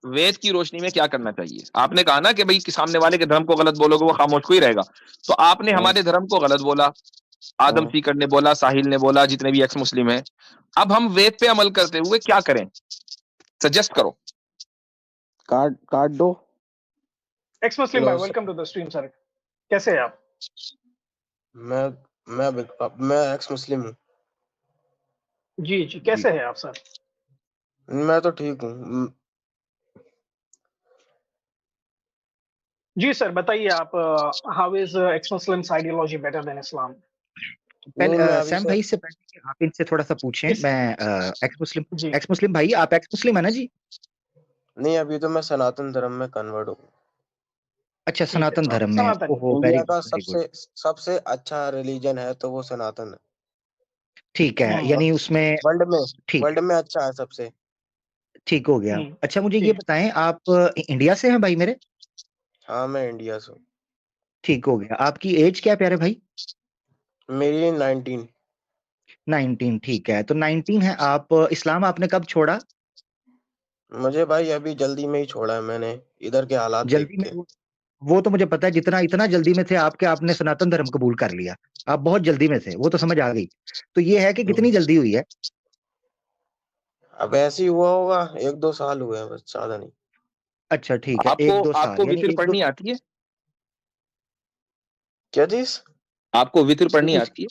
वेद की रोशनी में क्या करना चाहिए? आपने कहा ना कि भाई कि सामने वाले के धर्म को गलत बोलोगे वो खामोश को ही रहेगा। तो आपने हाँ हमारे धर्म को गलत बोला, आदम हाँ। सीकर ने बोला, साहिल ने बोला, जितने भी एक्स मुस्लिम हैं। अब हम वेद पे अमल करते हुए क्या करें? सजेस्ट करो। काट काट दो। एक्स मुस्लिम भाई, लो welcome to the stream sir. कैसे हैं आप? मैं मैं एक्स मुस्लिम हूँ। जी जी, कैसे हैं आप सर? मैं तो ठीक हूँ। जी सर, बताइए आप, how is ex Muslims ideology better than Islam? नहीं, मैं अभी सैम से भाई से पहले कि आप इनसे थोड़ा सा पूछें, इस मैं जी एक्स मुस्लिम भाई, आप एक्स मुस्लिम है ना जी? नहीं, अभी तो मैं सनातन धर्म में कन्वर्ट हूँ। अच्छा, ठीक है, सनातन तो आप धर्म में। सनातन ओहो, वेरी इंडिया गुड का वेरी गुड। सबसे सबसे अच्छा रिलीजन है तो वो सनातन है। ठीक है, हम्म यानी उसमें वर्ल्ड में ठीक वर्ल्ड में अच्छा है सबसे। ठीक हो गया। अच्छा, मुझे ये ठीक। बताएं, आप इंडिया से हैं भाई मेरे? हाँ, मैं इंडिया से हूँ। ठीक हो गया। आपकी एज क्या है प्यारे भाई? मेरी 19। 19, ठीक है। तो 19 है आप। इस्लाम आपने कब छोड़ा? मुझे भाई अभी जल्दी में ही छोड़ा है मैंने, इधर के हालात देख जल्दी में? के। वो तो मुझे पता है, जितना इतना जल्दी में थे आपके, आपने सनातन धर्म कबूल कर लिया। आप बहुत जल्दी में थे, वो तो समझ आ गई। तो ये है कि कितनी जल्दी हुई है? अब ऐसे ही हुआ होगा, 1-2 साल हुए हैं बस, ज्यादा नहीं। अच्छा ठीक है, आपको 1-2 साल, आपको यानी वितर एक दो पढ़नी आती है? क्या चीज? आपको वितर पढ़नी उस, आती है?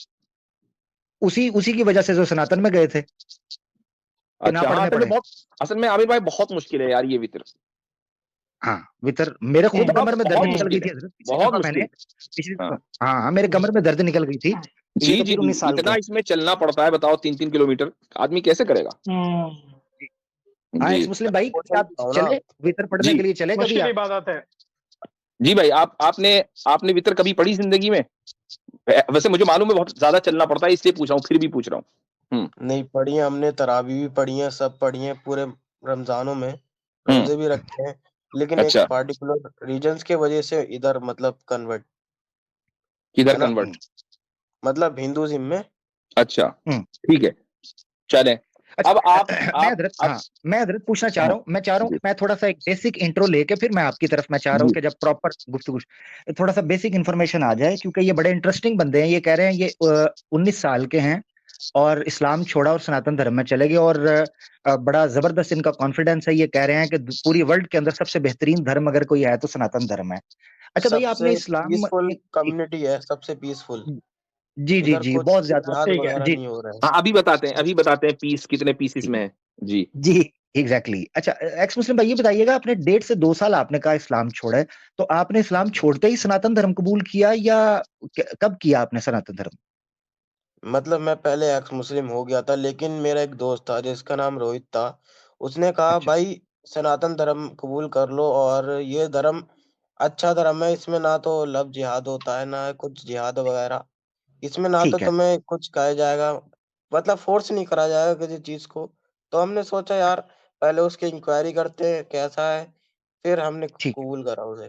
उसी उसी की वजह से जो सनातन में गए थे कि ना अच्छा हाँ, पढ़ने असल में पड़े। बहुत, असल में आमिर भाई बहुत मुश्किल है यार ये वितर। हाँ, वितर मेरे खुद बहुत कमर में दर्द बहुत निकल गई मुश्किल थी है, हजरत, पिछली बहुत दफा मैंने, मुश्किल। पिछली हाँ दफा। हाँ हाँ, मेरे कमर में दर्द निकल गई थी। ये जी तो जी फिर जी, 19 साल इतना के। इसमें चलना पड़ता है, बताओ 3-3 किलोमीटर आदमी कैसे करेगा? जी। हाँ, जी एक्स मुस्लिम मैं भाई, वो कभी चल आप रहा हूँ ना। चले वितर पढ़ने जी के लिए, चले कभी मुश्किल आप? इबादत है। जी भाई, आप आपने आपने वितर कभी पढ़ी जिंदगी में? वैसे मुझे मालूम है बहुत ज्यादा चलना पड़ता है, इसलिए पूछ रहा हूँ, फिर भी पूछ रहा हूँ। नहीं पढ़ी है हमने, तरावी भी पढ़ी है, सब पढ़ी है पूरे रमजानों में। हम्म। रोजे भी रखे हैं। लेकिन एक अच्छा, पार्टिकुलर रीजंस के वजह से इधर मतलब कन्वर्ट, किधर है ना, कन्वर्ट? मतलब हिंदुइज्म में। अच्छा, हम्म। ठीक है, चलें। अब अच्छा, मैं आप हजरत, आप हाँ, मैं हजरत पूछना चाह हाँ, रहा हूँ, मैं चाह रहा हूँ जी कि मैं थोड़ा सा एक बेसिक इंट्रो लेके फिर मैं आपकी तरफ, मैं चाह रहा हूँ जी कि जब प्रॉपर गुफ्तगू, थोड़ा सा बेसिक इन्फॉर्मेशन आ जाए, क्योंकि ये बड़े इंटरेस्टिंग बंदे हैं। ये कह रहे हैं ये 19 साल के हैं और इस्लाम छोड़ा और सनातन धर्म में चले गए, और बड़ा जबरदस्त इनका कॉन्फिडेंस है। ये कह रहे हैं कि पूरी वर्ल्ड के अंदर सबसे बेहतरीन धर्म अगर कोई है तो सनातन धर्म है। अच्छा भाई, आपने सबसे इस्लाम पीसफुल कम्युनिटी है, सबसे पीसफुल। जी जी इधर जी, कुछ बहुत ज्यादा। जिहाद ठीक है। वगैरह जी नहीं हो रहा है। हाँ, अभी बताते हैं पीस कितने पीसेस में है। जी जी, एग्जैक्टली exactly। अच्छा, एक्स मुस्लिम भाई, ये बताइएगा, आपने 1.5 से 2 साल आपने कहा इस्लाम छोड़ा है, तो आपने इस्लाम छोड़ते ही सनातन धर्म कबूल किया, या कब किया आपने सनातन धर्म? मतलब मैं पहले एक्स मुस्लिम हो गया था, लेकिन मेरा एक दोस्त था जिसका नाम रोहित था। उसने कहा अच्छा भाई सनातन धर्म कबूल कर लो, और ये धर्म अच्छा धर्म है, इसमें ना तो लव जिहाद होता है ना कुछ जिहाद वगैरह। इसमें ना तो ठीक है। तुम्हें कुछ कहा जाएगा, मतलब फोर्स नहीं करा जाएगा किसी चीज को। तो हमने सोचा यार पहले उसकी इंक्वायरी करते हैं कैसा है, फिर हमने ठीक है। कबूल करा उसे,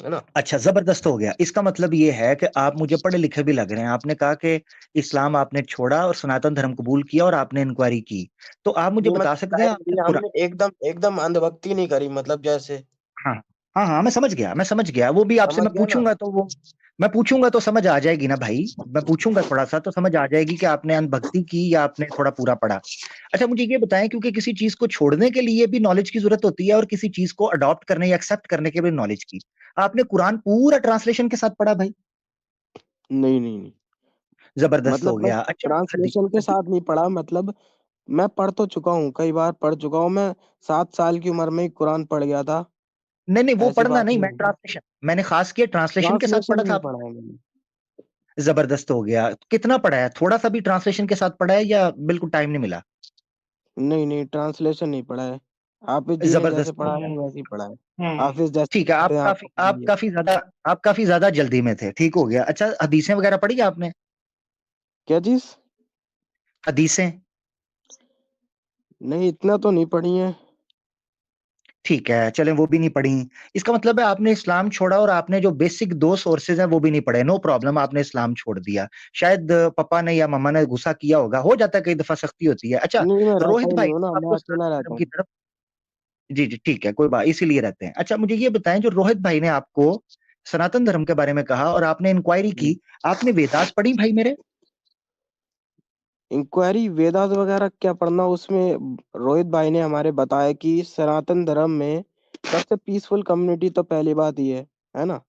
है ना। अच्छा, जबरदस्त हो गया। इसका मतलब ये है कि आप मुझे पढ़े लिखे भी लग रहे हैं। आपने कहा कि इस्लाम आपने छोड़ा और सनातन धर्म कबूल किया और आपने इंक्वायरी की। तो आप मुझे नहीं बता मतलब सकते हैं पहले आपने नहीं, हमने एकदम एकदम अंधभक्ति नहीं करी, मतलब जैसे, हाँ हाँ हाँ, मैं समझ गया, मैं समझ गया। वो भी आपसे समझ मैं गया ना। पूछूंगा, तो वो मैं पूछूंगा तो समझ आ जाएगी ना भाई। मैं पूछूंगा थोड़ा सा तो समझ आ जाएगी कि आपने अनभक्ति की या आपने थोड़ा पूरा पढ़ा। अच्छा, मुझे ये बताएं, क्योंकि किसी चीज को छोड़ने के लिए भी नॉलेज की जरूरत होती है और किसी चीज को अडॉप्ट करने या एक्सेप्ट करने के लिए नॉलेज की। आपने कुरान पूरा ट्रांसलेशन के साथ पढ़ा भाई? नहीं नहीं नहीं, जबरदस्त हो मतलब मैं गया। अच्छा, ट्रांसलेशन के साथ नहीं पढ़ा, मतलब मैं पढ़ तो चुका हूँ, कई बार पढ़ चुका हूँ मैं। 7 साल की उम्र में ही कुरान पढ़ गया था। नहीं नहीं, वो ऐसी पढ़ना बात नहीं, मैं नहीं है। ट्रांसलेशन, मैंने खास किया ट्रांसलेशन के साथ ट्रांसलेशन पढ़ा था नहीं आपने? पढ़ा है मैंने। जबरदस्त हो गया। कितना पढ़ा है? थोड़ा सा भी ट्रांसलेशन के साथ पढ़ा है या बिल्कुल टाइम नहीं मिला? नहीं नहीं, ट्रांसलेशन नहीं पढ़ा है। हाफिज जी ने जैसे जबरदस्त हो पढ़ा गया। है वैसे ही पढ़ा है। हम्म हाफिज जैसे ठीक है, पढ़ते हैं आपको पढ़ा दिया। आप काफी ज्यादा जल्दी में थे। ठीक हो गया। अच्छा, हदीसें वगैरह पढ़ी आपने? क्या चीज? हदीसें? नहीं, इतना तो नहीं पढ़ी है। ठीक है, चलें, वो भी नहीं पढ़ी। इसका मतलब है आपने इस्लाम छोड़ा और आपने जो बेसिक 2 सोर्सेज हैं वो भी नहीं पढ़े। नो प्रॉब्लम, आपने इस्लाम छोड़ दिया। शायद पापा ने या मम्मा ने गुस्सा किया होगा, हो जाता है, कई दफा सख्ती होती है। अच्छा, नहीं, मैं रहता रोहित ही भाई, नहीं हूँ ना, मैं आपको अकेला सनातन रहता धर्म की हूँ। तरफ, जी जी ठीक है, कोई बात, इसीलिए रहते हैं। अच्छा मुझे ये बताएं, जो रोहित भाई ने आपको सनातन धर्म के बारे में कहा और आपने इंक्वायरी की, आपने वेदास पढ़ी भाई मेरे? इंक्वायरी वेदास वगैरह क्या पढ़ना, उसमें रोहित भाई ने हमारे बताया कि सनातन धर्म में सबसे पीसफुल कम्युनिटी तो पहली बात ही है ना।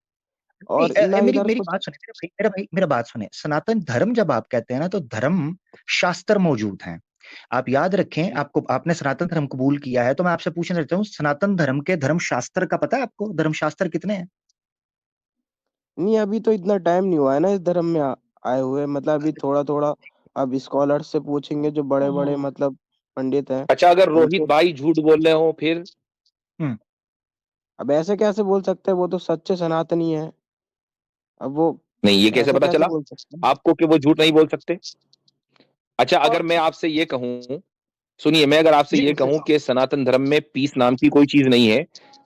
और ना मेरी इधर मेरी कुछ बात सुने मेरे भाई, मेरा भाई मेरा बात सुने। सनातन धर्म जब आप कहते हैं ना, तो धर्म शास्त्र मौजूद हैं। आप याद रखें, आपको, आपने सनातन धर्म कबूल किया है, तो मैं आपसे पूछना चाहता हूँ, सनातन धर्म के धर्म शास्त्र का पता है आपको? धर्म शास्त्र कितने हैं? नहीं, अभी तो इतना टाइम नहीं हुआ है ना इस धर्म में आए हुए, मतलब अभी थोड़ा थोड़ा। अब स्कॉलर से पूछेंगे जो बड़े बड़े मतलब पंडित हैं अच्छा, अगर रोहित उनसे। भाई झूठ बोल रहे हो फिर? हम्म अब ऐसे कैसे बोल सकते हैं, वो तो सच्चे सनातनी है। अब वो नहीं, ये कैसे ऐसे पता कैसे चला बोल सकते हैं। आपको कि वो झूठ नहीं बोल सकते? अच्छा, अगर और मैं आपसे ये कहूं, सुनिए, मैं अगर आपसे जी ये वसीम कहूं साहब, कि सनातन धर्म में पीस नाम की कोई चीज नहीं है,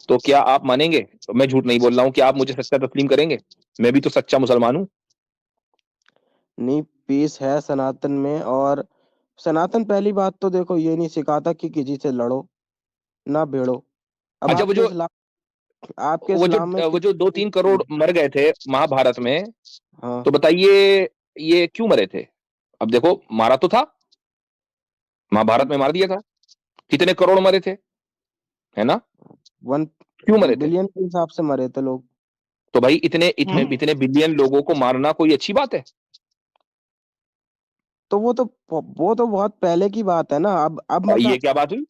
तो क्या आप मानेंगे? तो मैं झूठ नहीं बोल रहा हूं, क्या आप मुझे सच्चा तस्लीम करेंगे? मैं भी तो सच्चा मुसलमान हूं। नहीं, पीस है सनातन में। और सनातन पहली बात तो देखो ये नहीं सिखाता कि किसी से लड़ो ना भिड़ो। अब अच्छा, आपके इस्लाम में वो जो 2-3 करोड़ मर गए थे महाभारत में, हाँ, तो बताइए ये क्यों मरे थे? अब देखो, मारा तो था, महाभारत में मार दिया था, कितने करोड़ मरे थे, है ना? 1 क्यों मरे थे? बिलियन के हिसाब से मरे थे लोग। तो भाई इतने इतने हम्म इतने बिलियन लोगों को मारना कोई अच्छी बात है? तो वो तो बहुत पहले की बात है ना। अब ये मतलब क्या बात हुई?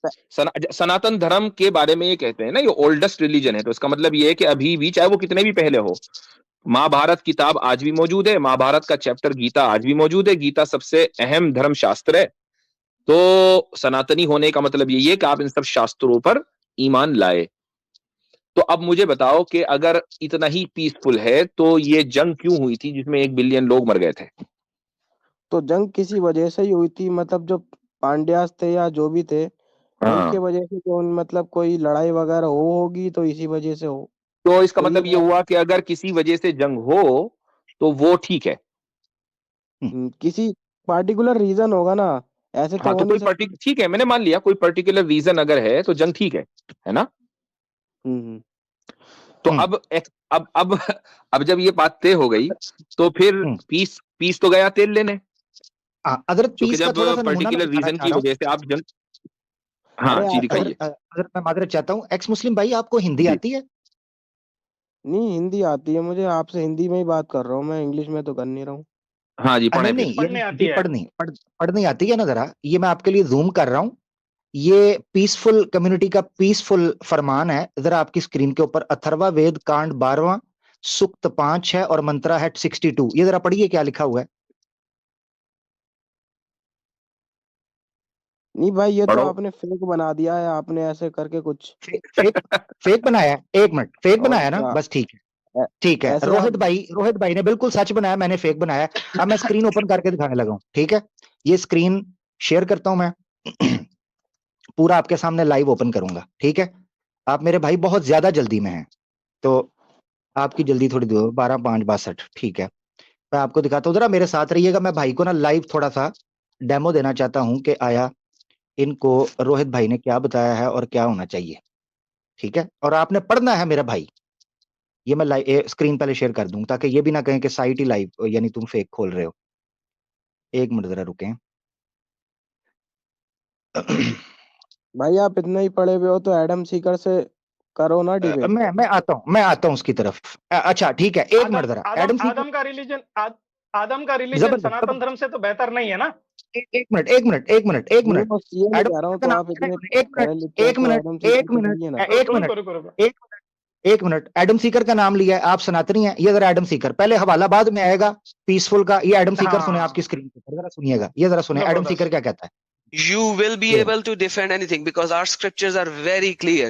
सनातन धर्म के बारे में ये कहते हैं ना, ये ओल्डेस्ट रिलीजन है, तो इसका मतलब ये है कि अभी भी, चाहे वो कितने भी पहले हो, महाभारत किताब आज भी मौजूद है, महाभारत का चैप्टर गीता आज भी मौजूद है, गीता सबसे अहम धर्म शास्त्र है। तो सनातनी होने का मतलब यही है कि आप इन सब शास्त्रों पर ईमान लाए। तो अब मुझे बताओ कि अगर इतना ही पीसफुल है, तो ये जंग क्यों हुई थी जिसमें 1 बिलियन लोग मर गए थे? तो जंग किसी वजह से ही हुई थी, मतलब जो पांड्यास थे या जो भी थे हाँ, उनके वजह से, जो मतलब कोई लड़ाई वगैरह होगी तो इसी वजह से हो। तो इसका तो ये मतलब ये हुआ कि अगर किसी वजह से जंग हो तो वो ठीक है। किसी पार्टिकुलर रीजन होगा ना, ऐसे तो हाँ, हो तो नहीं कोई सकता। ठीक है, मैंने मान लिया कोई पर्टिकुलर रीजन अगर है तो जंग ठीक है ना? हम्म तो हम्म अब जब ये बात तय हो गई, तो फिर हम्म पीस पीस तो गया तेल लेने, हजरत क्योंकि पीस का जब थोड़ा सा नमूना मैं पर्टिकुलर दिखाना रीजन चाह की रहा हूँ। वजह से आप जंग। हाँ अरे जी, हजरत दिखाइए। हजरत मैं माजरत चाहता हूँ, एक्स मुस्लिम भाई, आपको हिंदी जी, आती है? नहीं, हिंदी आती है मुझे। आपसे हिंदी में ही बात कर रहा हूँ मैं, इंग्लिश में तो कर नहीं रहा हूँ। हाँ जी, नहीं पढ़े फिर। नहीं, ये पढ़ने आती हिंदी है। पढ़नी आती है ना जरा, ये मैं आपके लिए जूम कर रहा हूँ। ये पीसफुल कम्युनिटी का पीसफुल फरमान है, जरा आपकी स्क्रीन के ऊपर। अथर्वा वेद कांड 12वां, सूक्त 5 है और मंत्रा है 62। ये जरा पढ़िए क्या लिखा हुआ है। नहीं भाई, ये तो पढ़ो। आपने फेक बना दिया है, आपने ऐसे करके कुछ। फेक फेक बनाया है? एक मिनट, फेक और बनाया ना, क्या, बस ठीक है। ऐ- ठीक है, ऐसे आप। रोहित भाई ने बिल्कुल सच बनाया, मैंने फेक बनाया। अब मैं स्क्रीन ओपन करके दिखाने लगा हूं, ठीक है? ये स्क्रीन शेयर करता हूं मैं। पूरा आपके सामने लाइव ओपन करूंगा, ठीक है? आप मेरे भाई बहुत ज्यादा जल्दी में हैं, तो आपकी जल्दी थोड़ी दो, 12:05:62, ठीक है? मैं आपको दिखाता हूँ, जरा मेरे साथ रहिएगा। मैं भाई को ना लाइव थोड़ा सा डेमो देना चाहता हूँ कि आया इनको रोहित भाई ने क्या बताया है और क्या होना चाहिए, ठीक है? और आपने पढ़ना है मेरा भाई। ये मैं लाइव स्क्रीन पहले शेयर कर दूं, ताकि ये भी ना कहें कि साइट ही लाइव, यानी तुम फेक खोल रहे हो। एक मिनट जरा रुकें। भाई आप इतना ही पढ़े हुए हो तो एडम सीकर से करो ना डिबेट। मैं आता हूँ उसकी तरफ। अच्छा ठीक है, एक मिनट आदम जरा। आदम एडम सीकर, आदम का रिलीजन आदम का रिलीजन जबरदस्त सनातन जबरदस्त। धर्म से तो बेहतर नहीं है ना? एक नहीं, मिनट। बस ये नहीं एडम कह रहा सीकर हूँ, का तो नाम आप सुना है इतने आपने? पढ़े लिखे हो तो एडम सीकर से कहिए ना। रुको रुको रुको। एक मिनट, एडम सीकर का नाम लिया है, आप सनातनी हैं? ये जरा एडम सीकर, पहले हवाला बाद में आएगा पीसफुल का। ये एडम सीकर सुने आपकी हाँ, स्क्रीन पर, जरा सुनिएगा, ये जरा सुने एडम सीकर जबरदस्त। क्या कहता है। You will be ये able to defend anything because our scriptures are very clear.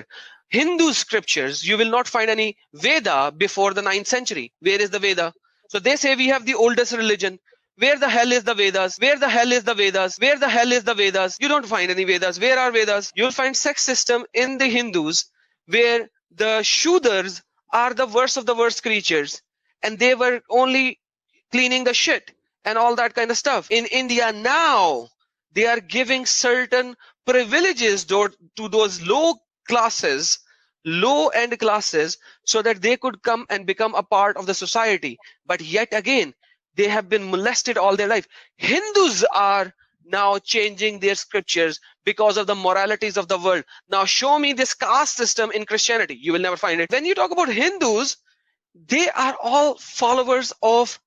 Hindu scriptures, you will not find any Veda before the 9th century. Where is the Veda? So they say we have the oldest religion. Where the hell is the Vedas? Where the hell is the Vedas? Where the hell is the Vedas? You don't find any Vedas. Where are Vedas? You'll find sex system in the Hindus where the Shudras are the worst of the worst creatures and they were only cleaning the shit and all that kind of stuff. In India now, they are giving certain privileges to those low classes, low end classes, so that they could come and become a part of the society. But yet again, they have been molested all their life. Hindus are now changing their scriptures because of the moralities of the world. Now show me this caste system in Christianity. You will never find it. When you talk about Hindus, they are all followers of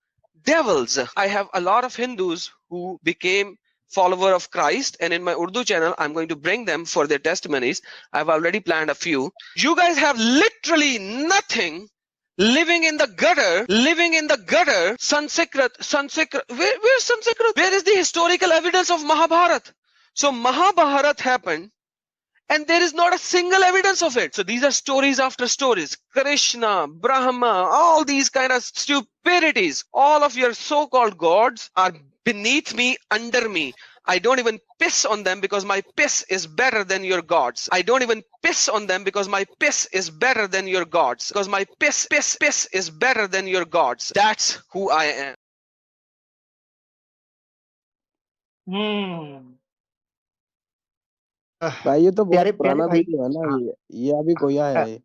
devils. I have a lot of Hindus who became follower of Christ, and in my Urdu channel I'm going to bring them for their testimonies. I've already planned a few. You guys have literally nothing, living in the gutter. Sanskrit, where's Sanskrit? Where is the historical evidence of Mahabharata? So Mahabharata happened and there is not a single evidence of it. So these are stories after stories. Krishna, Brahma, all these kind of stupidities. All of your so-called gods are beneath me, under me. I don't even piss on them because my piss is better than your gods. I don't even piss on them because my piss is better than your gods. Because my piss is better than your gods. That's who I am. भाई ये तो बहुत प्यारे पुराना भाई, video है ना। हाँ। ये अभी कोई आया है?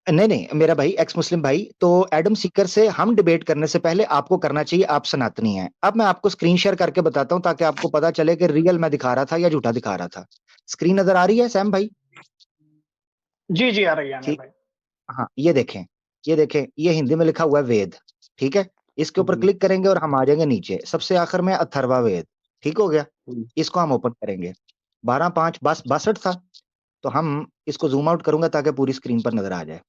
नहीं, मेरा भाई एक्स मुस्लिम भाई, तो एडम सीकर से हम डिबेट करने से पहले आपको करना चाहिए, आप सनातनी हैं। अब मैं आपको स्क्रीन शेयर करके बताता हूं ताकि आपको पता चले कि रियल मैं दिखा रहा था या झूठा दिखा रहा था। स्क्रीन नजर आ रही है सैम भाई? जी आ रही है ठीक भाई। हाँ, ये देखें, ये हिंदी में लिखा हुआ है वेद, ठीक है। इसके ऊपर क्लिक करेंगे और हम आ जाएंगे नीचे, सबसे आखिर में अथर्वा वेद, ठीक हो गया। इसको हम ओपन करेंगे। 12/5/62 था, तो हम इसको जूम आउट करूंगा ताकि पूरी स्क्रीन पर नजर आ जाए।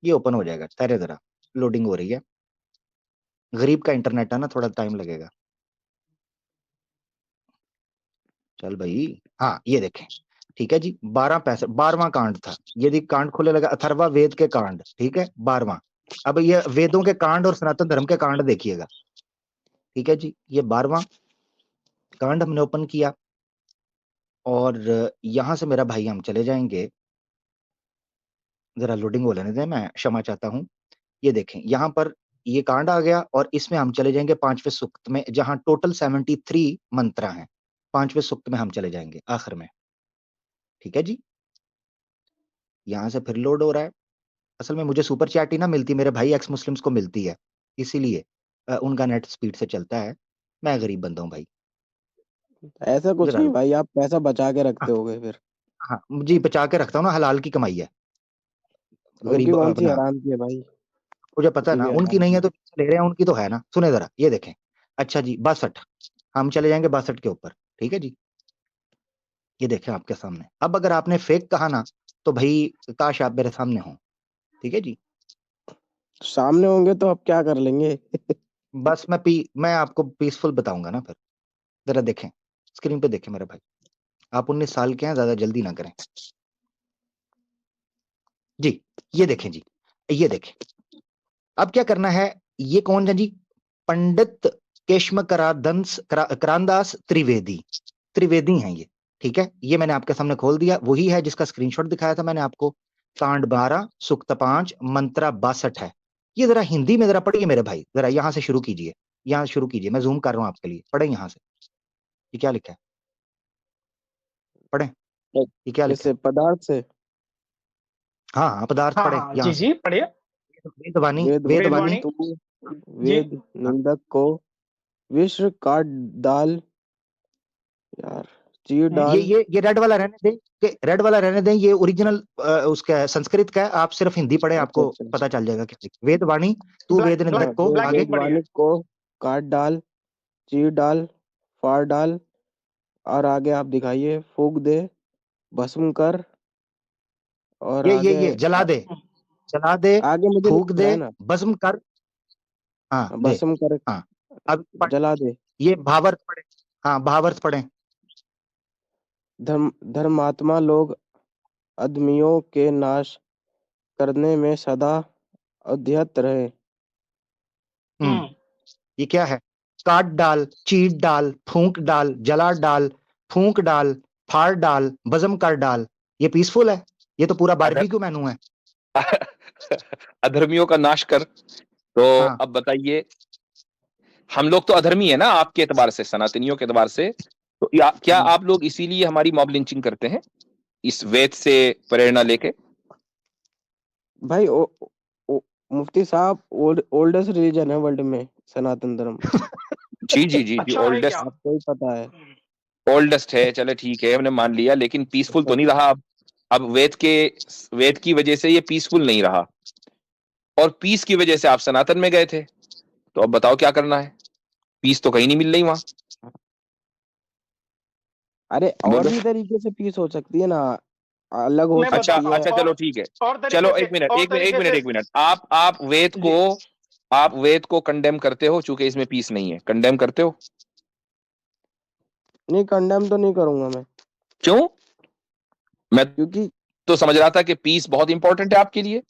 ये ओपन हो जाएगा, ठहरे जरा, लोडिंग हो रही है। गरीब का इंटरनेट है ना, थोड़ा टाइम लगेगा। चल भाई, हाँ ये देखें, ठीक है जी। 12वां कांड था, यदि कांड खोले लगा अथर्वा वेद के कांड, ठीक है, 12वां। अब ये वेदों के कांड और सनातन धर्म के कांड देखिएगा, ठीक है जी। ये 12वां कांड हमने ओपन किया और यहां से मेरा भाई हम चले जाएंगे, जरा लोडिंग हो लेने दें, मैं क्षमा चाहता हूं। ये देखें, यहां पर ये कांड आ गया और इसमें हम चले जाएंगे 5वें सूक्त में, जहां टोटल 73 मंत्र हैं। 5वें सूक्त में हम चले जाएंगे आखिर में, ठीक है जी। यहां से फिर लोड हो रहा है। असल में मुझे सुपर चैट ही ना मिलती, मेरे भाई एक्स मुस्लिम्स को मिलती है, इसीलिए उनका नेट स्पीड से चलता है। मैं गरीब बंदा हूं भाई। ऐसा कुछ जरा नहीं भाई, आप पैसा बचा के रखते होगे फिर। हाँ जी, बचा के रखता हूँ ना, हलाल की कमाई है। उनकी गरीब कौन सी अपना, हराम की है भाई? मुझे पता है उनकी ना, भी उनकी हराम नहीं है की तो ले रहे हैं, उनकी तो है ना। सुने जरा, ये देखें। अच्छा जी, 62 हम चले जाएंगे 62 के ऊपर, ठीक है जी। ये देखें आपके सामने। अब अगर आपने फेक कहा ना, तो भाई काश आप मेरे सामने हो, ठीक है जी। सामने होंगे तो आप क्या कर लेंगे? बस मैं आपको पीसफुल बताऊंगा ना फिर। जरा देखें, स्क्रीन पे देखें मेरे भाई। आप 19 साल के हैं, ज्यादा जल्दी ना करें जी। ये देखें जी, ये देखें। अब क्या करना है, ये कौन है जी? पंडित केशव करानदास त्रिवेदी हैं ये, ठीक है। ये मैंने आपके सामने खोल दिया, वही है जिसका स्क्रीनशॉट दिखाया था मैंने आपको। कांड 12 सूक्त 5 मंत्रा 62 है। ये जरा हिंदी में जरा पढ़िए मेरे भाई, जरा यहां से शुरू कीजिए, यहां शुरू कीजिए, मैं जूम कर रहा हूं आपके लिए। पढ़े यहां से, ये क्या लिखा है, पढ़े, ये क्या लिखा किससे? है? पदार्थ से? हाँ पदार्थ पढ़े हाँ यहां जी पढ़िए। वेदवाणी वेदवाणी। तू वेद निंदक को विश्व काट डाल, यार चीर डाल। ये रेड वाला रहने दें, रेड वाला रहने दें। ये ओरिजिनल उसका संस्कृत का है, आप सिर्फ हिंदी पढ़े, आपको अच्छा। पता चल जाएगा क्या लिखा है। वेदवाणी तू वेद निंदक को आगे, वेदवाणी को काट डाल, चीर डाल, फाड़ डाल, और आगे आप दिखाइए, फूक दे, भस्म कर, और ये जला दे, आगे मुझे फूक दे, ना भस्म कर, हाँ भस्म कर, हाँ। अब जला दे। ये भावार्थ पढ़े, हाँ भावार्थ पढ़े। धर्मात्मा लोग अधर्मियों के नाश करने में सदा अध्यत रहे। ये क्या है? काट डाल, चीट डाल, फूंक डाल, जला डाल, फूंक डाल, फाड़ डाल, भस्म कर डाल। ये पीसफुल है? ये तो पूरा बारबेक्यू मेनू है। अधर्मियों का नाश कर, तो हाँ। अब बताइए, हम लोग तो अधर्मी है ना आपके एतबार से, सनातनियों के एतबार से, तो क्या आप लोग इसीलिए हमारी मॉब लिंचिंग करते हैं? इस वेद से प्रेरणा लेके? भाई मुफ्ती साहब, ओल्डेस्ट रिलीजन है वर्ल्ड में सनातन धर्म। जी जी जी जी, अच्छा है ओल्डेस्ट, क्या? आपको ही पता है। ओल्डेस्ट है, चले ठीक है, हमने मान लिया, लेकिन पीसफुल तो नहीं रहा। अब वेद की वजह से ये पीसफुल नहीं रहा, और पीस की वजह से आप सनातन में गए थे, तो अब बताओ क्या करना है? पीस तो कहीं नहीं मिल रही वहां। अरे और बोलो। भी तरीके से पीस हो सकती है ना, अलग हो मैं अच्छा सकती है। अच्छा, चलो ठीक है, और तरीके चलो से, एक मिनट और एक मिनट एक तरीके मिनट से एक मिनट, आप जी। वेद को कंडेम करते हो चूंकि इसमें पीस नहीं है, कंडेम करते हो? नहीं, कंडेम तो नहीं करूंगा मैं, क्यों? मैं क्योंकि तो समझ रहा था कि पीस बहुत इंपॉर्टेंट है आपके लिए।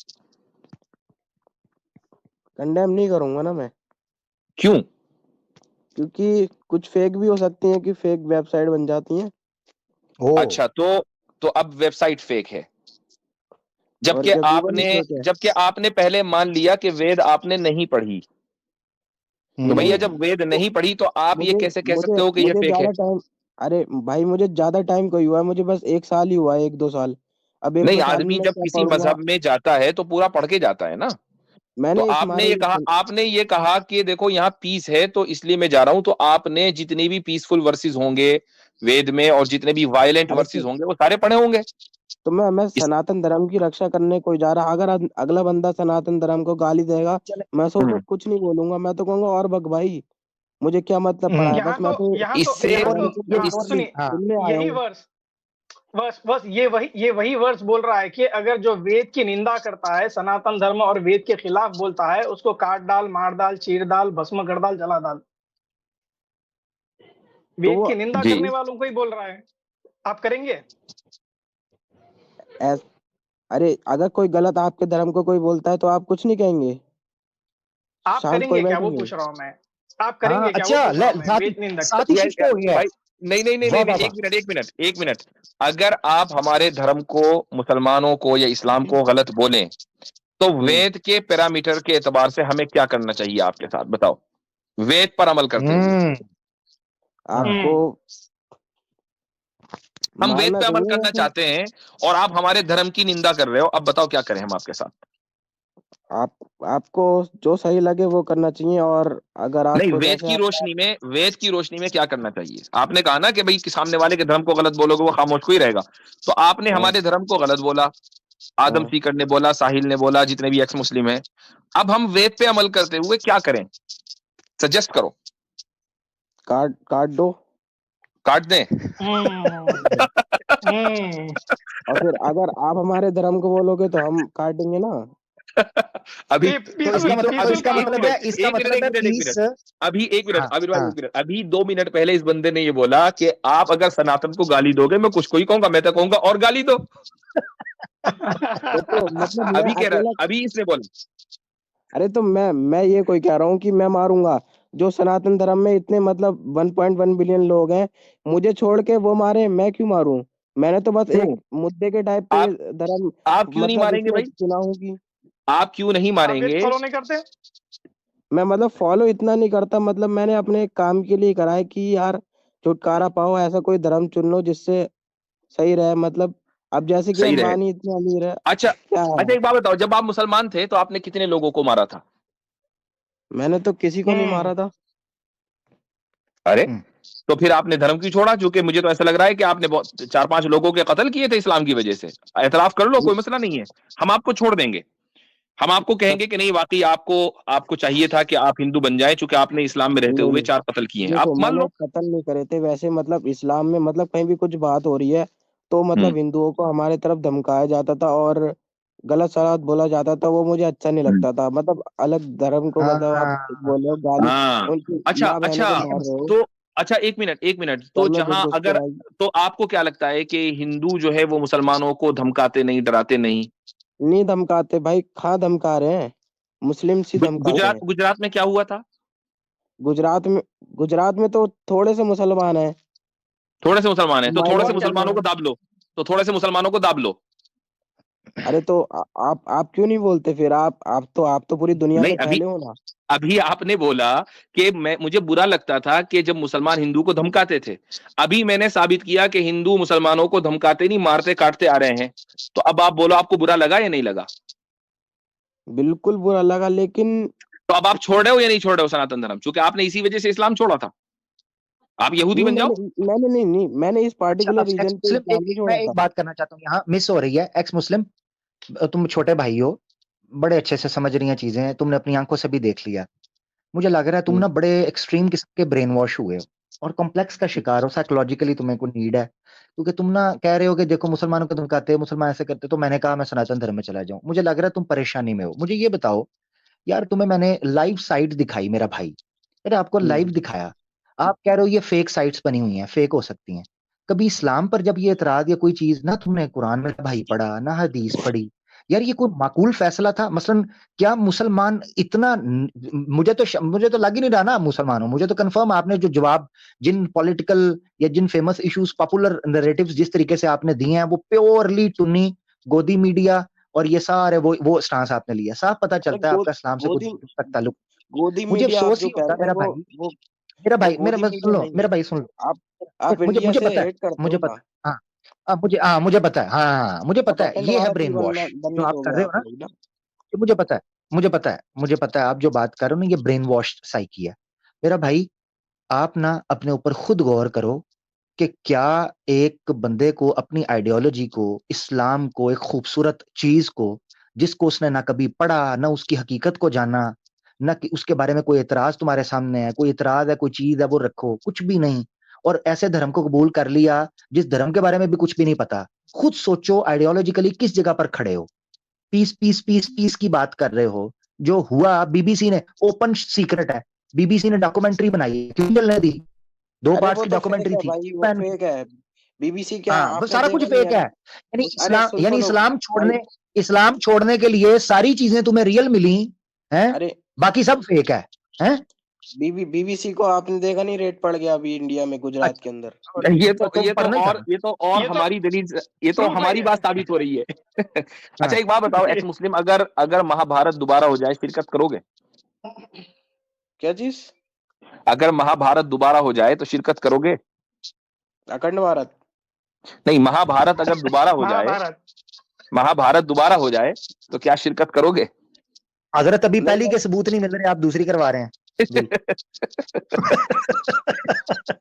कंडेम नहीं करूंगा ना मैं, क्यों? क्योंकि कुछ फेक भी हो सकती है, कि फेक वेबसाइट बन जाती है। ओ अच्छा, तो अब वेबसाइट फेक है, और क्या गूगल ही फेक है? जबकि आपने पहले मान लिया कि वेद आपने नहीं पढ़ी, तो भैया नहीं, जब वेद नहीं पढ़ी तो आप ये मुझे कैसे कह मुझे सकते हो कि ये मुझे फेक है? ज्यादा टाइम, अरे भाई मुझे ज्यादा टाइम कोई हुआ है, मुझे बस 1 साल ही हुआ है, 1-2 साल। अब एक नहीं, दो साल में आदमी मैं जब क्या किसी पढ़ूंगा? मजहब में जाता है तो पूरा पढ़ के जाता है ना। तो मैंने एक हमारे ये आपने ये कहा कि देखो यहाँ पीस है तो इसलिए मैं जा रहा हूं, तो आपने जितने भी पीसफुल वर्सेस होंगे वेद में और जितने भी वायलेंट अरे वर्सेस होंगे वो सारे पढ़े होंगे। तो मैं इस सनातन धर्म की रक्षा करने कोई जा रहा, अगर अगला बंदा सनातन धर्म को गाली देगा, मैं तो उसको हम्म, कुछ नहीं बोलूंगा, मैं तो कहूंगा और बक भाई, मुझे क्या मतलब पड़ा है, बस मैं तो इससे एक और धर्म को ये और इस सुनिए, हाँ सुनने आया यही हूँ। वर्ष, बस ये वही वर्ष बोल रहा है कि अगर जो वेद की निंदा करता है, सनातन धर्म और वेद के खिलाफ बोलता है, उसको काट डाल, मार डाल, चीर डाल, भस्म कर डाल, जला डाल। तो वेद वो की निंदा जी करने वालों को ही बोल रहा है। आप करेंगे? ऐस, अरे अगर कोई गलत आपके धर्म को कोई बोलता है तो आप कुछ नहीं कहेंगे? आप शांत कोई करेंगे क्या, वो बैठेंगे? पूछ रहा हूं मैं। आप हाँ करेंगे क्या, वो अच्छा पूछ रहा हूं मैं, साथ वेद निंदक। साथ ही यार शिफ्ट हो गया है। भाई, नहीं नहीं नहीं वाह नहीं वाह नहीं, वाह। एक मिनट एक मिनट एक मिनट, अगर आप हमारे धर्म को, मुसलमानों को या इस्लाम को गलत बोलें तो हम्म वेद के पैरामीटर के एतबार से हमें क्या करना चाहिए आपके साथ, बताओ, वेद पर अमल करते हुए? हम्म हाँ आपको हम्म हम वेद मारना पे अमल चाहिए करना वैसे। चाहते हैं और आप हमारे धर्म की निंदा कर रहे हो, अब बताओ क्या करें हम आपके साथ? आप आपको जो सही लगे वो करना चाहिए, और अगर नहीं, आपको जैसे आप वेद की रोशनी में क्या करना चाहिए? आपने कहा ना कि भाई कि सामने वाले के धर्म को गलत बोलोगे वो खामोश को ही रहेगा, तो आपने हाँ हमारे धर्म को गलत बोला, आदम हाँ सीकर ने बोला, साहिल ने बोला, जितने भी एक्स मुस्लिम हैं, अब हम वेद पे अमल करते हुए क्या करें? सजेस्ट करो। काट काट दो। काट दें? हम्म हम्म और फिर अगर आप हमारे धर्म को बोलोगे तो हम काटेंगे ना। अभी तो अभी पीसफुल तो पीसफुल काट दो। इसका मतलब है पीस। अभी एक मिनट हाँ आमिर भाई, हाँ एक मिनट, अभी 2 मिनट पहले इस बंदे ने ये बोला कि आप अगर सनातन को गाली दोगे मैं कुछ को ही कहूंगा, मैं तो कहूंगा और गाली दो। तो मतलब मैं अभी कह अकेला, रहा, अभी इसने बोला। अरे तो मैं ये कोई कह रहा हूँ कि मैं मारूंगा? जो सनातन धर्म में इतने मतलब 1.1 बिलियन लोग हैं, मुझे छोड़ के वो मारे, मैं क्यों मारूं? मैंने तो बस एक क्यों? मुद्दे के टाइप पे आप ये धर्म आप क्यों नहीं मतलब मारेंगे इसलिए भाई? चुना हूँ कि आप क्यों नहीं आप वेद मारेंगे? फॉलो नहीं करते? मैं मतलब फॉलो इतना नहीं करता, मतलब मैंने अपने काम के लिए करा है कि यार छुटकारा पाओ, ऐसा कोई धर्म चुन लो जिससे सही रहे, मतलब अब जैसे कि सही रहे। अंबानी इतने अमीर है, अच्छा क्या अच्छा, है? एक बात बताओ, जब आप मुसलमान थे तो आपने कितने लोगों को मारा था? मैंने तो किसी को नहीं हम्म मारा था। अरे, हम्म, तो फिर आपने धर्म क्यों छोड़ा? क्योंकि मुझे तो ऐसा लग रहा है कि आपने बहुत 4-5 लोगों के कत्ल किए थे इस्लाम की वजह से। एतराफ कर लो, कोई मसला नहीं है, हम आपको छोड़ देंगे। हम आपको कत- कहेंगे कि नहीं, वाकई आपको आपको चाहिए था कि आप हिंदू बन जाएं, चूंकि आपने इस्लाम में रहते नहीं हुए नहीं, 4 कत्ल किए हैं, आप देखो मान मैंने लो। कत्ल नहीं करे थे वैसे, मतलब इस्लाम में मतलब कहीं भी कुछ बात हो रही है तो हम्म मतलब हिंदुओं को हमारे तरफ धमकाया जाता था और गलत सलत बोला जाता था, वो मुझे अच्छा नहीं हम्म। लगता था। मतलब अलग धर्म को मतलब आप हाँ बोल रहे हो गाली, हाँ, उनकी अच्छा माँ बहनों अच्छा, को मार रहे हो, तो अच्छा, एक मिनट, तो सब में जहां गुसगुस अगर, के आएगी। तो आपको क्या लगता है कि हिंदू जो है वो मुसलमानों को धमकाते नहीं, डराते नहीं? नहीं धमकाते भाई, कहाँ धमका रहे हैं, मुस्लिम ही धमकाते गुजरात हैं। गुजरात में क्या हुआ था? गुजरात में, गुजरात में तो थोड़े से मुसलमान हैं, थोड़े से मुसलमान है तो थोड़े से माइनॉरिटी मुसलमानों है। को दाब लो, तो थोड़े से मुसलमानों को दाब लो। अरे तो आप क्यों नहीं बोलते फिर? आप तो पूरी दुनिया नहीं, में अभी फैले हो ना। अभी आपने बोला कि मुझे बुरा लगता था कि जब मुसलमान हिंदू को धमकाते थे। अभी मैंने साबित किया कि हिंदू मुसलमानों को धमकाते नहीं, मारते काटते आ रहे हैं। तो अब आप बोलो, आपको बुरा लगा या नहीं लगा? बिल्कुल बुरा लगा, लेकिन तो अब आप छोड़ रहे हो या नहीं छोड़ रहे हो सनातन धर्म? क्योंकि आपने इसी वजह से इस्लाम छोड़ा था। आप यहूदी नहीं, बन जाओ। मैंने इस अच्छा, पार्टिकुलर अब एक्स रीजन पे मुस्लिम इस्लाम नहीं मैं छोड़ा एक था। बात करना चाहता हूँ, यहाँ मिस हो रही है। एक्स मुस्लिम, तुम छोटे भाई हो, बड़े अच्छे से समझ रही हैं चीजें, तुमने अपनी आंखों से भी देख लिया। मुझे लग रहा है तुम ना बड़े एक्सट्रीम किस्म के ब्रेन वॉश हुए हो और कॉम्प्लेक्स का शिकार हो। साइकोलॉजिकली तुम्हें को नीड है, क्योंकि तुम ना कह रहे हो कि देखो मुसलमानों को धमकाते हैं, मुसलमान ऐसे करते, तो मैंने कहा मैं सनातन धर्म में चला जाऊं। मुझे लग रहा है तुम परेशानी में हो। मुझे ये बताओ यार, तुम्हें मैंने लाइव साइट दिखाई मेरा भाई, अरे आपको लाइव दिखाया, आप कह रहे हो ये फेक साइट्स बनी हुई हैं, फेक हो सकती हैं। कभी इस्लाम पर जब ये एतराज या कोई चीज ना तुमने कुरान में भाई पढ़ा ना हदीस पढ़ी, यार ये कोई माकूल फैसला था? मसलन क्या मुसलमान इतना मुझे तो लग ही नहीं रहा ना मुसलमान हो। मुझे तो कंफर्म आपने जो जवाब जिन पॉलिटिकल या जिन फेमस इश्यूज, पॉपुलर नैरेटिव्स जिस तरीके से आपने दिए हैं, वो प्योरली टुन्नी गोदी मीडिया और ये सारे वो स्टांस आपने लिया। साफ पता अरे चलता है आपका इस्लाम से कुछ गोदी तक ताल्लुक। गोदी मुझे मीडिया आप अफसोस ही जो कह होता रहे हैं वो वो मेरा गोदी बस सुन मीडिया लो, नहीं मेरा है। भाई सुन लो। आप इंडिया मुझे से पता है, हेट करते मुझे हो ना। पता है, हाँ। मुझे पता है, हाँ, मुझे आप पता है, अखंड ये है भारत ही ब्रेन वॉश जो बनने आप कर दोगे रहे हो आप ना। लोग ना। ये मुझे पता है आप जो बात कर रहे हो ना, ये ब्रेन वॉश साइकी है। मेरा भाई, आप ना अपने ऊपर खुद गौर करो कि क्या एक बंदे को अपनी आइडियोलॉजी को, इस्लाम को, एक खूबसूरत चीज को, जिसको उसने ना कभी पढ़ा ना उसकी हकीकत को जाना, ना कि उसके बारे में कोई एतराज तुम्हारे सामने है, कोई एतराज है, कोई चीज है, वो रखो, कुछ भी नहीं, और ऐसे धर्म को कबूल कर लिया जिस धर्म के बारे में भी कुछ भी नहीं पता। खुद सोचो आइडियोलॉजिकली किस जगह पर खड़े हो। पीस पीस पीस पीस की बात कर रहे हो। जो हुआ बीबीसी ने, ओपन सीक्रेट है, बीबीसी ने डॉक्यूमेंट्री बनाई, क्यों चलने दी? 2 अरे पार्ट्स वो की तो फेक डॉक्यूमेंटरी है थी, भाई, क्यों वो बैन की? फेक है। बीबीसी क्या हाँ, बस आपने सारा कुछ देखा नहीं फेक है? है। अरे यानी सुनो भाई। इस्लाम छोड़ने के लिए सारी चीजें तुम्हें रियल मिली हैं, अरे बाकी सब फेक है, हैं? बीबीसी को आपने देखा नहीं? रेट पड़ गया अभी इंडिया में, गुजरात के अंदर। अच्छा, पढ़ना ही था ना। ये तो और ये तो हमारी दलील, ये तो प्रूफ हमारी है बात साबित हो रही है। अच्छा, हाँ, एक बात बताओ, एक्स मुस्लिम, अगर अगर महाभारत दोबारा हो जाए, शिरकत करोगे? क्या चीज? अगर महाभारत दोबारा हो जाए तो शिरकत करोगे? अखंड भारत? नहीं, महाभारत अगर दोबारा हो जाए, महाभारत। महाभारत दोबारा हो जाए तो क्या शिरकत करोगे? हजरत अभी नहीं पहली के सबूत नहीं मिल रहे, आप दूसरी करवा रहे हैं जी।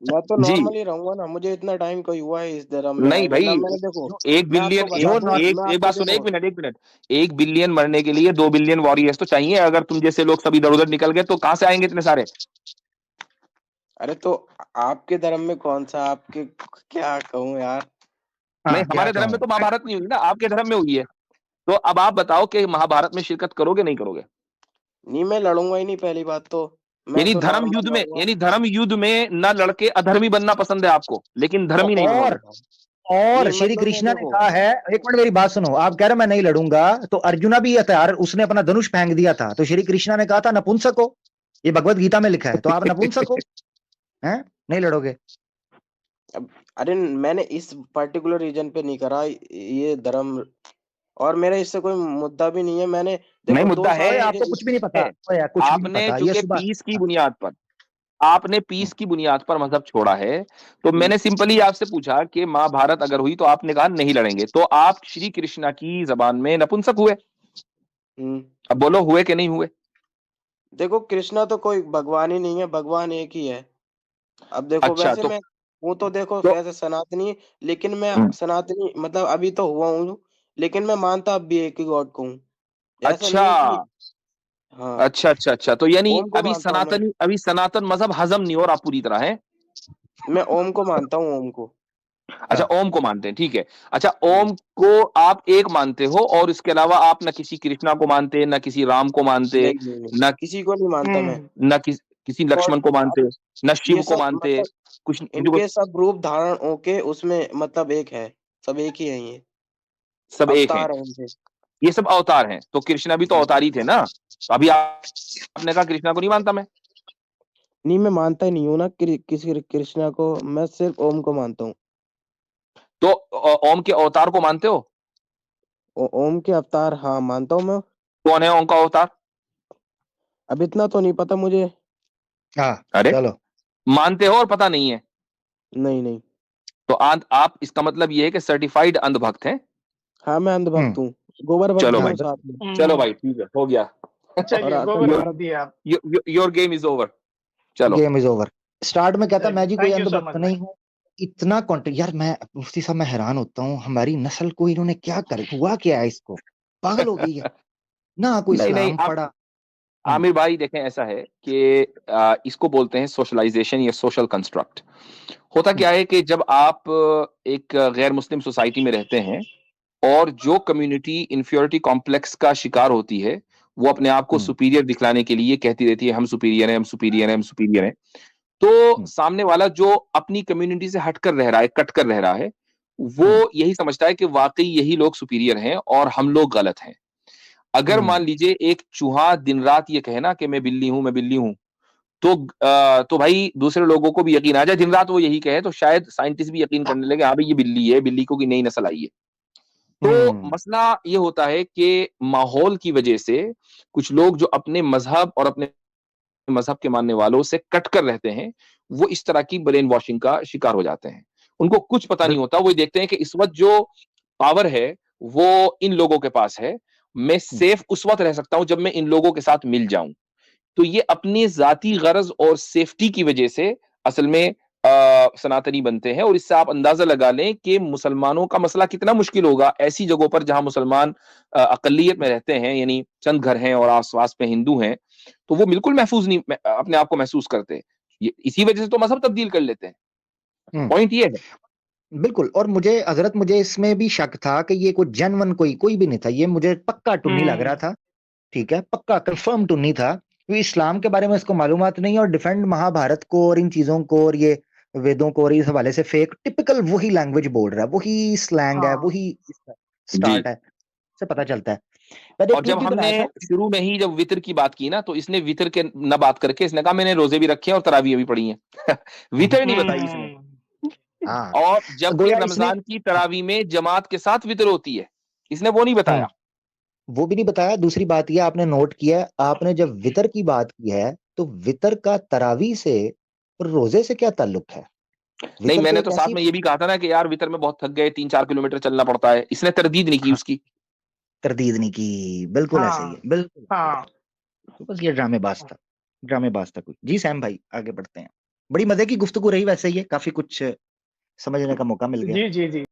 मैं तो जी, नॉर्मली रहूंगा ना, मुझे इतना टाइम कोई हुआ है इस धर्म में नहीं आए हुए ना। भाई, मैंने देखो, एक मैं आपको बिलियन, बता जो दूं, मैं एक आपको बात सुनो, देखो। एक मिनट, 1 बिलियन मरने के लिए 2 बिलियन वॉरियर्स तो चाहिए। अगर तुम जैसे लोग सब इधर उधर निकल गए तो कहां से आएंगे इतने सारे? अरे तो आपके धर्म में कौन सा आपके, क्या कहूँ यार। नहीं, हाँ, क्या हमारे धर्म में कहूँ? तो महाभारत नहीं हुई ना, आपके धर्म में हुई है। तो अब आप बताओ कि महाभारत में शिरकत करोगे नहीं करोगे? नहीं, मैं लड़ूंगा ही नहीं पहली बात तो। मैं यानी तो धर्म नॉर्मल युद्ध में, रहूंगा। यानी धर्म युद्ध में ना लड़के अधर्मी बनना पसंद है आपको, लेकिन धर्मी नहीं बनोगे। और नहीं श्री मतलब मैं कृष्णा ने देखो। कहा है, एक मिनट मेरी बात सुनो, आप कह रहे मैं नहीं लड़ूंगा, तो अर्जुना भी हथियार, उसने अपना धनुष फेंक दिया था, तो श्री कृष्णा ने कहा था नपुंसक हो, ये भगवत गीता में लिखा है, तो आप नपुंसक हो, हैं? नहीं लड़ोगे? अरे मैंने इस पर्टिकुलर रीजन पे नहीं करा ये धर्म, और मेरा इससे कोई मुद्दा भी नहीं है। मैंने नहीं, देखो मुद्दा 2 है, साल मुझे आपको कुछ भी नहीं पता, है। ओए, कुछ भी नहीं आपने पता, ये चूंकि सुबह। पीस की बुनियाद पर, आपने पीस की बुनियाद पर मजहब छोड़ा है, तो मैंने सिंपली आपसे पूछा कि महाभारत अगर हुई तो आपने कहा नहीं लड़ेंगे, तो आप श्री कृष्णा की जबान में नपुंसक हुए। हम्म। अब बोलो, हुए कि नहीं हुए? देखो कृष्णा तो कोई भगवान ही नहीं है, भगवान एक ही है। अब देखो अच्छा, वैसे मैं हूँ तो देखो तो वैसे सनातनी, लेकिन मैं सनातनी मतलब अभी तो हुआ हूँ, लेकिन मैं मानता अब भी एक ही गॉड को हूँ। ऐसा अच्छा, नहीं है कि हाँ, अच्छा, तो यानी ओम को मानता हूँ मैं। अभी सनातन मजहब हजम नहीं हो रहा पूरी तरह है। मैं ओम को मानता हूँ, ओम को। अच्छा, हाँ, ओम को मानते हैं, ठीक है। अच्छा, हम्म। ओम को आप एक मानते हो, और इसके अलावा आप न किसी कृष्णा को मानते, न किसी राम को मानते, नहीं नहीं नहीं, न किसी को नहीं मानता मैं। न किसी और लक्ष्मण को मानते, न शिव ये को सब मानते, मतलब कुछ जो इनके सब रूप धारण होके उसमें मतलब एक है, सब एक ही है ये, सब एक हैं। अवतार है इनके। ये सब अवतार हैं, तो कृष्णा भी तो अवतार ही थे ना। तो अभी आपने कहा कृष्णा को नहीं मानता मैं। नहीं, मैं मानता ही नहीं हूँ ना किसी कृष्णा को, मैं सिर्फ ओम को मानता हूँ। तो ओम के अवतार को मानते हो? ओम के अवतार, हाँ मानता हूँ मैं। कौन है ओम का अवतार? अब इतना तो नहीं पता मुझे। हाँ अरे चलो, मानते हो और पता नहीं है? नहीं नहीं। तो आप, इसका मतलब ये है कि सर्टिफाइड अंधभक्त हैं। हाँ मैं अंधभक्त हूँ, गोबर भक्त चलो भी भाई, हूँ साथ में। चलो भाई, ठीक है, हो गया। और चलिए अखंड गोबर भारत। भक्त दिए आप। Your game is over. चलो। Game is over. स्टार्ट में कहता चलिए, मैं जी कोई थैंक यू सो अंधभक्त मच नहीं भाई। हूँ। इतना कंटेंट यार, मैं मुफ्ती साहब मैं हैरान होता हूँ, हमारी नस्ल को इन्होंने क्या कर हुआ, क्या है इसको, पागल हो गई है ना, कोई नहीं नहीं, इस्लाम आप पढ़ा। आमिर भाई देखें, ऐसा है कि इसको बोलते हैं सोशलाइजेशन या सोशल कंस्ट्रक्ट। होता क्या है कि जब आप एक गैर मुस्लिम सोसाइटी में रहते हैं और जो कम्युनिटी इंफियोरिटी कॉम्प्लेक्स का शिकार होती है, वो अपने आप को सुपीरियर दिखलाने के लिए कहती रहती है हम सुपीरियर हैं, हम सुपीरियर हैं, हम सुपीरियर हैं। तो सामने वाला जो अपनी कम्युनिटी से हटकर रह रहा है, कट कर रह रहा है, वो यही समझता है कि वाकई यही लोग सुपीरियर हैं और हम लोग गलत हैं। अगर मान लीजिए एक चूहा दिन रात ये कहे ना कि मैं बिल्ली हूं, मैं बिल्ली हूं, तो भाई दूसरे लोगों को भी यकीन आ जाए, दिन रात वो यही कहे तो शायद साइंटिस्ट भी यकीन करने लगे, हाँ भाई ये बिल्ली है, बिल्ली को की नई नस्ल आई है। तो मसला ये होता है कि माहौल की वजह से कुछ लोग जो अपने मजहब और अपने मजहब के मानने वालों से कट कर रहते हैं, वो इस तरह की ब्रेन वॉशिंग का शिकार हो जाते हैं। उनको कुछ पता नहीं होता, वो देखते हैं कि इस वक्त जो पावर है वो इन लोगों के पास है, मैं सेफ उस वक्त रह सकता हूं जब मैं इन लोगों के साथ मिल जाऊं। तो ये अपनी जाती गरज और सेफ्टी की वजह से असल में सनातनी बनते हैं। और इससे आप अंदाजा लगा लें कि मुसलमानों का मसला कितना मुश्किल होगा ऐसी जगहों पर जहां मुसलमान अकलियत में रहते हैं, यानी चंद घर हैं और आसपास में हिंदू हैं, तो वो बिल्कुल महफूज नहीं अपने आप को महसूस करते। ये इसी वजह से तो मजहब तब्दील कर लेते हैं। पॉइंट ये है। बिल्कुल। और मुझे हजरत, मुझे इसमें भी शक था कि ये कोई जेन्युइन कोई भी नहीं था, ये मुझे पक्का टुन्नी लग रहा था। ठीक है, पक्का कंफर्म टुन्नी था, क्योंकि इस्लाम के बारे में इसको मालूमात नहीं है और डिफेंड महाभारत को और इन चीजों को और ये वेदों को और इस हवाले से फेक टिपिकल वही लैंग्वेज बोल रहा है, वही स्लैंग है, वही जी। स्टार्ट है, से पता चलता है। मैंने एक और क्लिप जब भी हमने बनाया था। शुरू में ही जब वितर की बात की ना, तो इसने वितर के न बात करके इसने कहा मैंने रोजे भी रखे हैं और तरावीह भी पढ़ी हैं। वितर नहीं बताई इसने। हाँ, और जबकि गोया इसने रमजान की तरावी में जमात के साथ वितर होती है, इसने वो नहीं बताया। वो भी नहीं बताया। दूसरी बात ये आपने नोट किया है, आपने जब वितर की बात की है तो वितर का तरावी से और रोजे से क्या ताल्लुक है? नहीं, वितर तो मैंने एक तो साथ ऐसी में ये भी कहा था ना कि यार वितर में बहुत थक गए, 3-4 किलोमीटर चलना पड़ता है, इसने तरदीद नहीं की उसकी। तरदीद नहीं की, बिल्कुल ऐसे ही है, बिल्कुल। तो बस ये ड्रामेबाज था, ड्रामेबाज था कुछ। जी सैम भाई आगे बढ़ते हैं। बड़ी मजे की गुफ्तगू रही वैसे, ये काफी कुछ समझने का मौका मिल गया। जी जी जी।